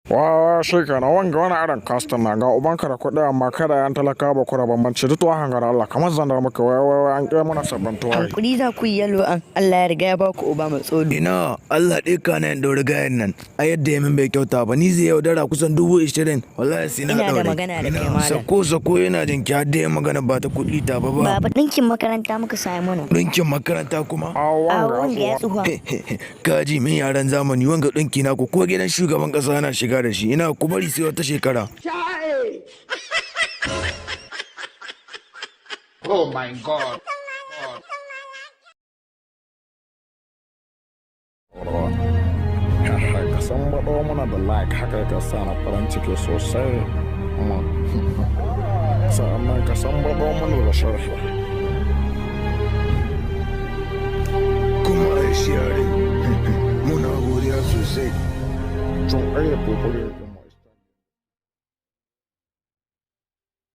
Wa shi kenan wanga wani irin kastin na ga ubanka da kuɗi amma kada yan talaka ba kura bambanci duk tuwa hangar Allah kamar zandar muka wai an ƙi mana sabbin tuwa. Hankuri za ku yi yalo an Allah ya riga ya ba ku uba mai tsoro. Ina Allah ɗaya ka na yin daure gayan nan a yadda ya min bai kyauta ba ni zai yaudara kusan 20,000 wallahi sai na Ina da daure. magana da kai malam. Sako yana jin ki har da ya magana ba ta kuɗi ta ba. Baba ɗinkin makaranta muka sami mana. Ɗinkin makaranta kuma. A wanga ya tsufa. Kaji min yaran zamani wanga ɗinki na ko gidan shugaban ƙasa na shiga da shi ina ku bari sai wata shekara. Oh my God. Ka san baɗo mana da like haka ka sa na farin ciki sosai. Sa'annan ka san baɗo mana da sharhi. Kuma ai shi yare muna godiya sosai. Tun ɗaya kokore.